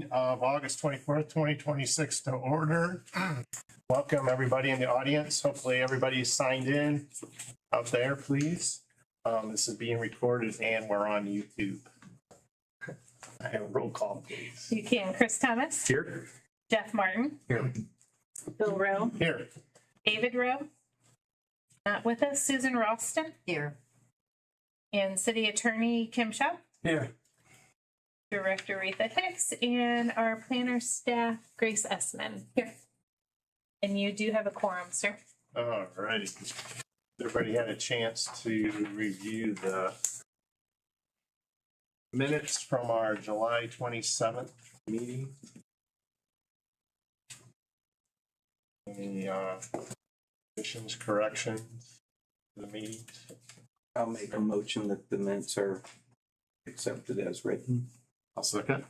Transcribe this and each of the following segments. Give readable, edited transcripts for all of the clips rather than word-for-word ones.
meeting of August 24th, 2026 to order. Welcome everybody in the audience. Hopefully everybody's signed in out there, please. This is being recorded and we're on YouTube. I have a roll call, please. You can. Chris Thomas. Here. Jeff Martin. Here. Bill Rowe. Here. David Rowe. Not with us. Susan Ralston. Here. And City Attorney Kim Shaw. Here. Director Retha Hicks. And our planner staff, Grace Essman. Here. And you do have a quorum, sir. All righty. Everybody had a chance to review the minutes from our July 27th meeting. Any additions, corrections to the meeting? I'll make a motion that the minutes are accepted as written. I'll second.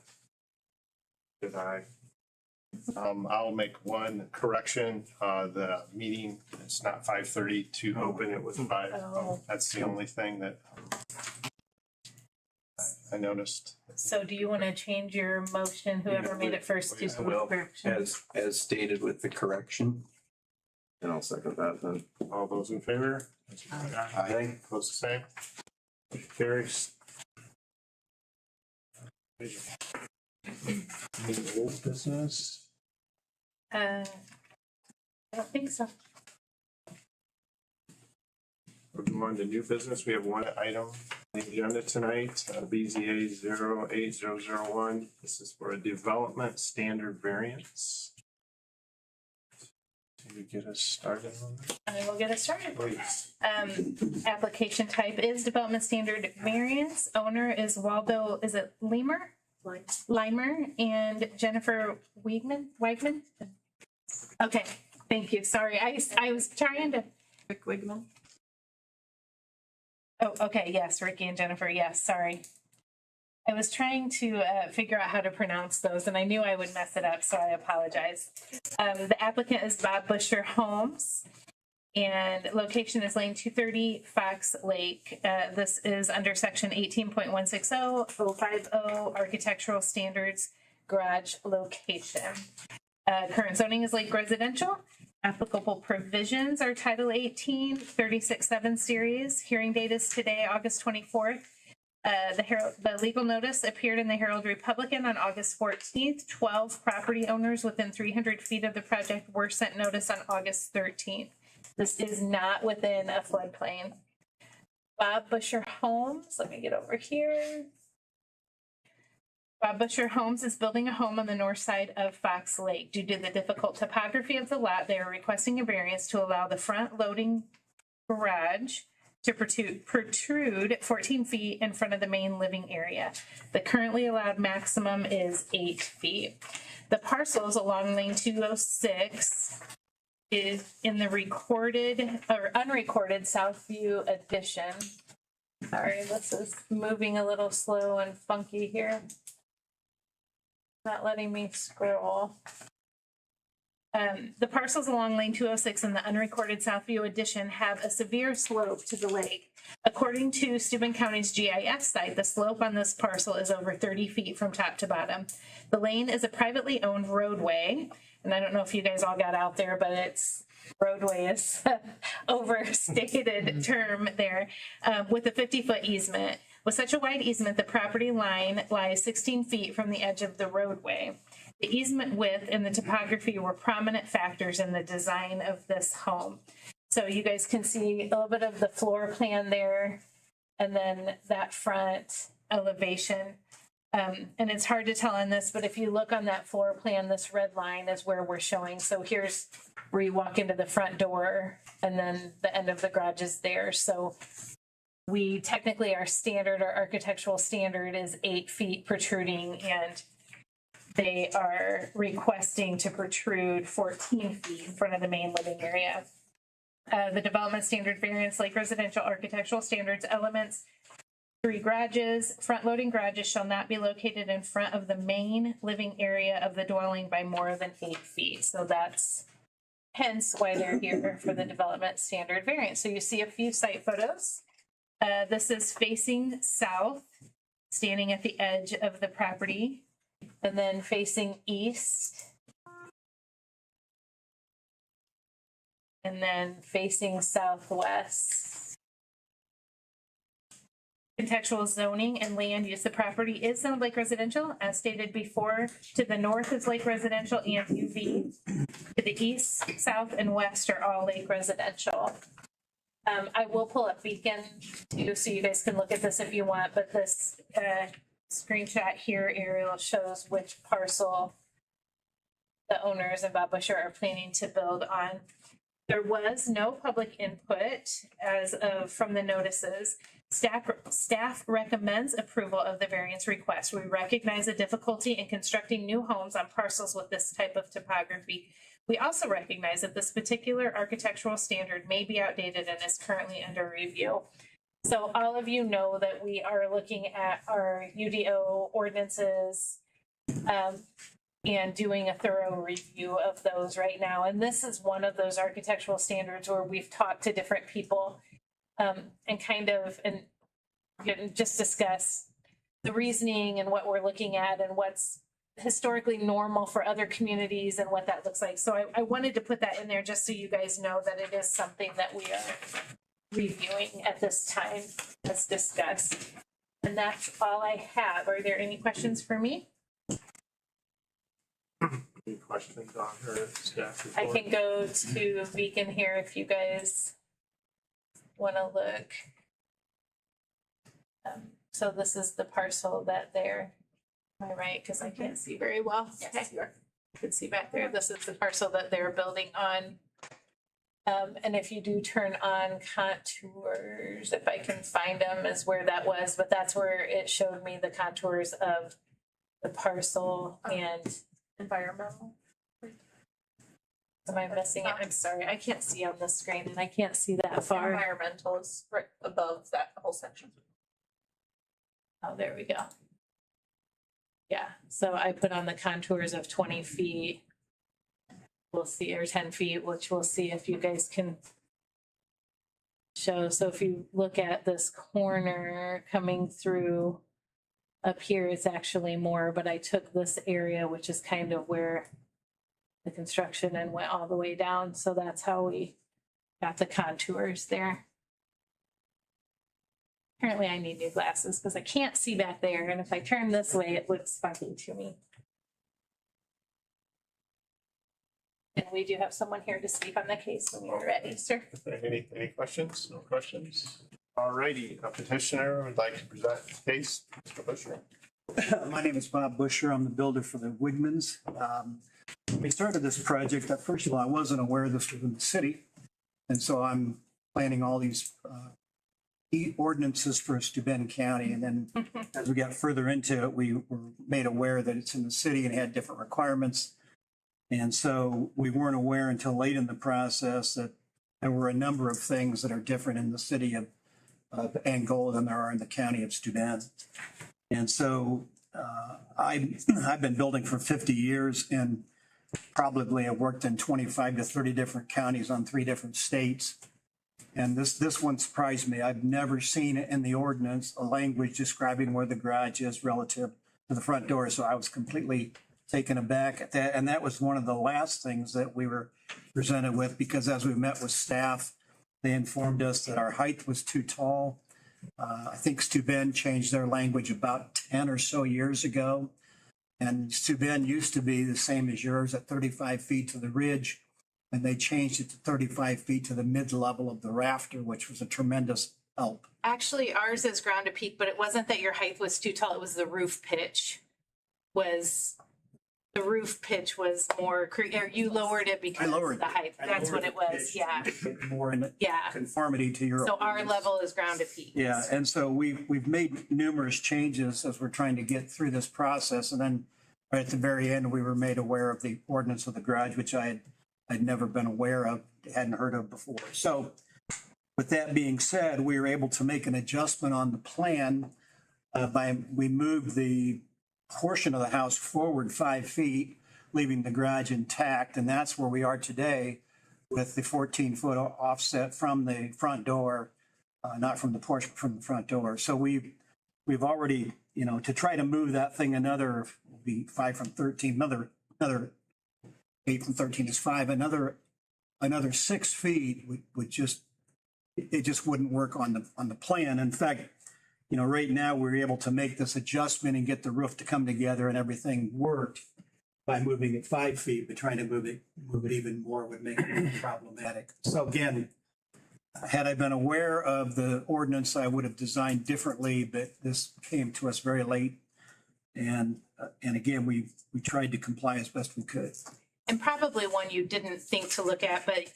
Did I? I'll make one correction. The meeting, it's not 5:30 to open, it was 5. Oh. That's the only thing that I noticed. So do you want to change your motion, whoever made it first, to Well, correction? as stated with the correction. And I'll second that then. All those in favor? Aye. Close the same. Carries. Any old business? I don't think so. We're going on to new business. We have one item on the agenda tonight, BZA 08001. This is for a development standard variance. Can you get us started on that, I will get us started. please? Application type is development standard variance. Owner is Waldo, is it Limer and Jennifer Weigman? Okay, thank you. Sorry, I was trying to. Rick Wigman. Oh, okay, yes, Ricky and Jennifer, yes, sorry. I was trying to figure out how to pronounce those, and I knew I would mess it up, so I apologize. The applicant is Bob Busher Homes, and location is Lane 230, Fox Lake. This is under section 18.160, 050, architectural standards, garage location. Current zoning is Lake Residential. Applicable provisions are Title 18, 36-7 series. Hearing date is today, August 24th. The legal notice appeared in the Herald Republican on August 14th. 12 property owners within 300 feet of the project were sent notice on August 13th. This is not within a floodplain. Bob Busher Homes, let me get over here. Bob Busher Homes is building a home on the north side of Fox Lake. Due to the difficult topography of the lot, they are requesting a variance to allow the front loading garage to protrude 14 feet in front of the main living area. The currently allowed maximum is 8 feet. The parcels along Lane 206 is in the recorded or unrecorded Southview addition. Sorry, this is moving a little slow and funky here. Not letting me scroll. The parcels along Lane 206 in the unrecorded Southview addition have a severe slope to the lake. According to Steuben County's GIS site, the slope on this parcel is over 30 feet from top to bottom. The lane is a privately owned roadway, and I don't know if you guys all got out there, but it's roadway is overstated term there, with a 50-foot easement. With such a wide easement, the property line lies 16 feet from the edge of the roadway. The easement width and the topography were prominent factors in the design of this home. So you guys can see a little bit of the floor plan there, and then that front elevation. And it's hard to tell on this, but if you look on that floor plan, this red line is where we're showing. So here's where you walk into the front door, and then the end of the garage is there. So we technically, our architectural standard is 8 feet protruding, and they are requesting to protrude 14 feet in front of the main living area. The development standard variance, Lake Residential architectural standards elements, 3 garages. Front loading garages shall not be located in front of the main living area of the dwelling by more than 8 feet. So that's hence why they're here for the development standard variance. So you see a few site photos. This is facing south, standing at the edge of the property. And then facing east. And then facing southwest. Contextual zoning and land use. The property is zoned lake residential, as stated before. To the north is lake residential and UV. To the east, south, and west are all lake residential. I will pull up Beacon too, so you guys can look at this if you want, but this screenshot here, Ariel, shows which parcel the owners of Bob Busher are planning to build on. There was no public input as of from the notices. Staff recommends approval of the variance request. We recognize the difficulty in constructing new homes on parcels with this type of topography. We also recognize that this particular architectural standard may be outdated and is currently under review. So all of you know that we are looking at our UDO ordinances and doing a thorough review of those right now. And this is one of those architectural standards where we've talked to different people and just discuss the reasoning and what we're looking at and what's historically normal for other communities and what that looks like. So I wanted to put that in there just so you guys know that it is something that we are reviewing at this time as discussed. And that's all I have. Are there any questions for me? Any questions on her staff I report? can go to Beacon here if you guys want to look. So this is the parcel that they're, am I right? Because I can't see very well. Yes, you are. You can see back there. This is the parcel that they're building on. And if you do turn on contours, if I can find them, is where that was, but that's where it showed me the contours of the parcel and Environmental. am I missing it? I'm sorry. I can't see on the screen and I can't see that far. Environmental is right above that whole section. Oh, there we go. Yeah, so I put on the contours of 20 feet. We'll see, or 10 feet, which we'll see if you guys can show. So if you look at this corner coming through up here, it's actually more, but I took this area, which is kind of where the construction and went all the way down. So that's how we got the contours there. Apparently I need new glasses because I can't see back there. And if I turn this way, it looks funky to me. And we do have someone here to speak on the case when you're ready, sir. Any questions? No questions? All righty, a petitioner would like to present the case. Mr. Busher. My name is Bob Busher. I'm the builder for the Wigmans. We started this project. First of all, I wasn't aware this was in the city. And so I'm planning all these ordinances for Steuben County. And then as we got further into it, we were made aware that it's in the city and had different requirements. And so we weren't aware until late in the process that there were a number of things that are different in the city of Angola than there are in the county of Steuben. And so I've been building for 50 years and probably have worked in 25 to 30 different counties on 3 different states. And this one surprised me. I've never seen it in the ordinance, a language describing where the garage is relative to the front door. So I was completely taken aback at that. And that was one of the last things that we were presented with, because as we met with staff, they informed us that our height was too tall. I think Steuben changed their language about 10 or so years ago. And Steuben used to be the same as yours at 35 feet to the ridge. And they changed it to 35 feet to the mid-level of the rafter, which was a tremendous help. Actually, ours is ground to peak, but it wasn't that your height was too tall. It was the roof pitch was more, or you lowered it because of the height. That's what it was. Yeah. More in Yeah. conformity to your. So our level is ground to peak. Yeah, and so we've made numerous changes as we're trying to get through this process. And then right at the very end, we were made aware of the ordinance of the garage, which I'd never been aware of, hadn't heard of before. So with that being said, we were able to make an adjustment on the plan we moved the portion of the house forward 5 feet, leaving the garage intact. And that's where we are today with the 14-foot offset from the front door, not from the porch, but from the front door. So we we've already, to try to move that thing another, be 5 from 13, another 8 from 13 is 5, another 6 feet would just, it just wouldn't work on the plan. In fact, right now we're able to make this adjustment and get the roof to come together and everything worked by moving it 5 feet, but trying to move it even more would make it problematic. So again, had I been aware of the ordinance, I would have designed differently, but this came to us very late. And again, we tried to comply as best we could. And probably one you didn't think to look at, but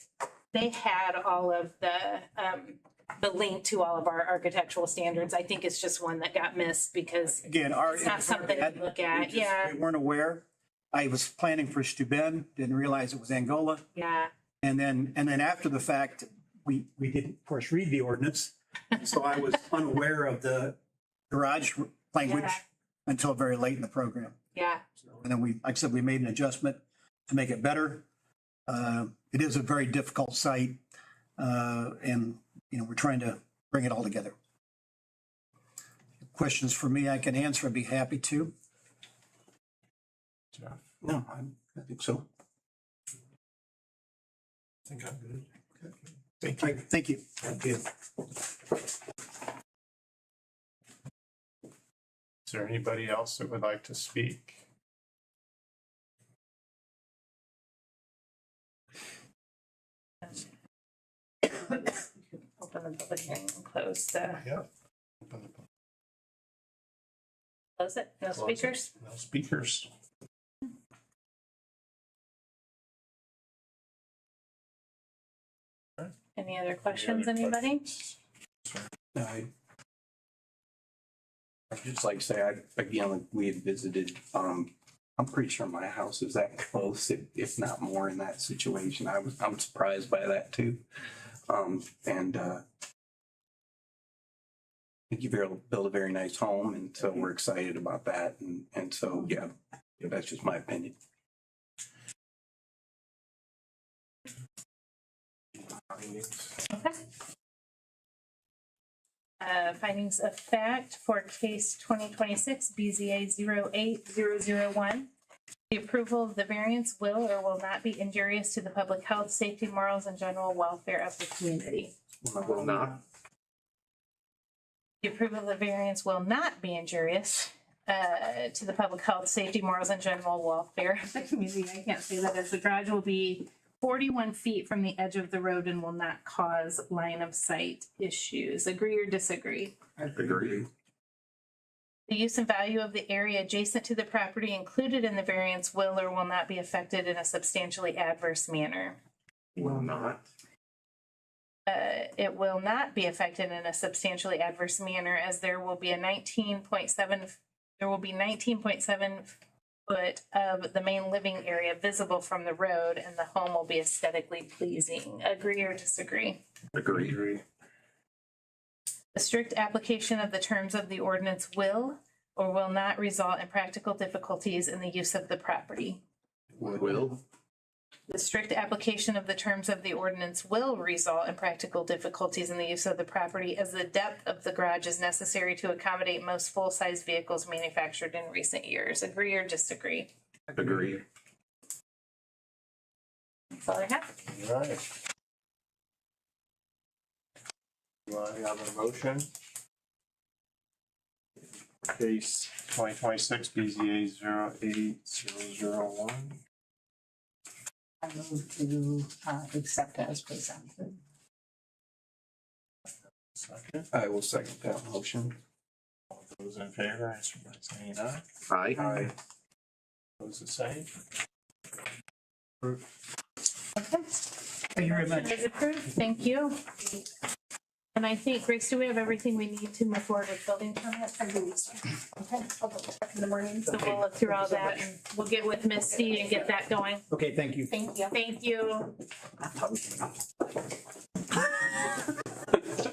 they had all of the link to all of our architectural standards. I think it's just one that got missed because Again, it's not something to look at. Yeah, We weren't aware. I was planning for Steuben, didn't realize it was Angola. yeah. And then after the fact, we didn't, of course, read the ordinance. So I was unaware of the garage language Yeah. until very late in the program. Yeah, And then like I said, we made an adjustment to make it better. It is a very difficult site. And, we're trying to bring it all together. Questions for me, I can answer. I'd be happy to. Jeff, No, I think so. I think I'm good. Thank you. Thank you. Thank you. Is there anybody else that would like to speak? open the public hearing and close the, Yeah. close it. No speakers? No speakers. Any other questions, Any other anybody? questions? No, I'd just like to say, again, we had visited, I'm pretty sure my house is that close, if not more in that situation. I'm surprised by that too. And I think you built a very nice home, and so we're excited about that. And so, yeah, that's just my opinion. Okay. Findings of fact for case 2026 BZA 08001. The approval of the variance will or will not be injurious to the public health, safety, morals, and general welfare of the community. Will not. The approval of the variance will not be injurious to the public health, safety, morals, and general welfare of the community. I can't say that, as the garage will be 41 feet from the edge of the road and will not cause line of sight issues. Agree or disagree? Agree. The use and value of the area adjacent to the property included in the variance will or will not be affected in a substantially adverse manner. Will not. It will not be affected in a substantially adverse manner, as there will be 19.7 foot of the main living area visible from the road, and the home will be aesthetically pleasing. Agree or disagree? Agree. The strict application of the terms of the ordinance will or will not result in practical difficulties in the use of the property. Will. The strict application of the terms of the ordinance will result in practical difficulties in the use of the property, as the depth of the garage is necessary to accommodate most full-size vehicles manufactured in recent years. Agree or disagree? Agree. That's all I have. All right. Do I have a motion? Case 2026 BZA 08001. I move to accept as presented. Second. I will second that motion. All those in favor, answer by saying aye. Aye. Those the same. Okay. Thank you very much. Motion is approved. Thank you. And I think, Grace, do we have everything we need to move forward with building permits? I believe so. Okay, I'll go check in the morning. So we'll look through all that and we'll get with Misty and get that going. Okay, thank you. Thank you. Thank you.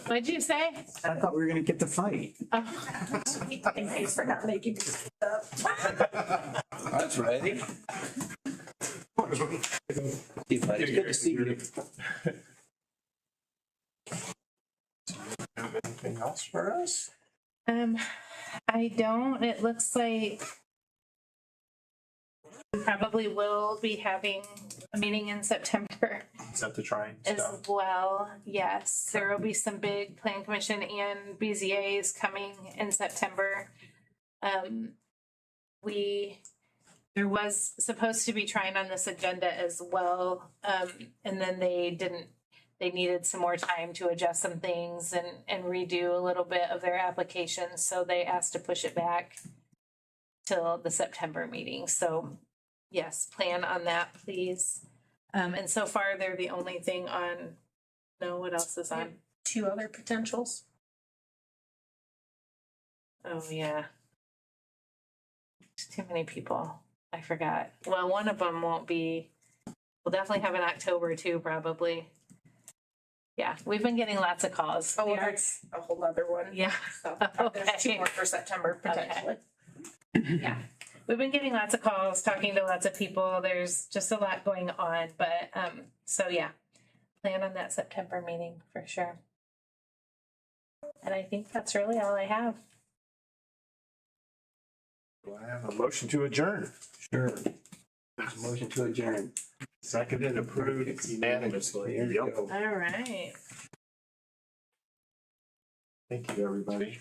What'd you say? I thought we were gonna get the fight. Oh. Thanks for not making me sit up. That's right. Hey, buddy, good to see you. Have anything else for us? I don't, it looks like we probably will be having a meeting in September Is that the trying as stuff? well. Yes, there will be some big plan commission and BZAs coming in September. There was supposed to be trying on this agenda as well. And then they needed some more time to adjust some things and redo a little bit of their application. So they asked to push it back till the September meeting. So yes, plan on that, please. And so far they're the only thing on, no, what else is on? 2 other potentials. Oh, yeah. There's too many people. I forgot. Well, one of them won't be, we'll definitely have in October too, probably. Yeah, we've been getting lots of calls. Oh, that's a whole other one. Yeah, So there's 2 Okay. more for September potentially. yeah. We've been getting lots of calls, talking to lots of people. There's just a lot going on, but, so yeah, plan on that September meeting for sure. And I think that's really all I have. Do I have a motion to adjourn? Sure. Motion to adjourn. Seconded, approved unanimously. There you go. All right. Thank you, everybody.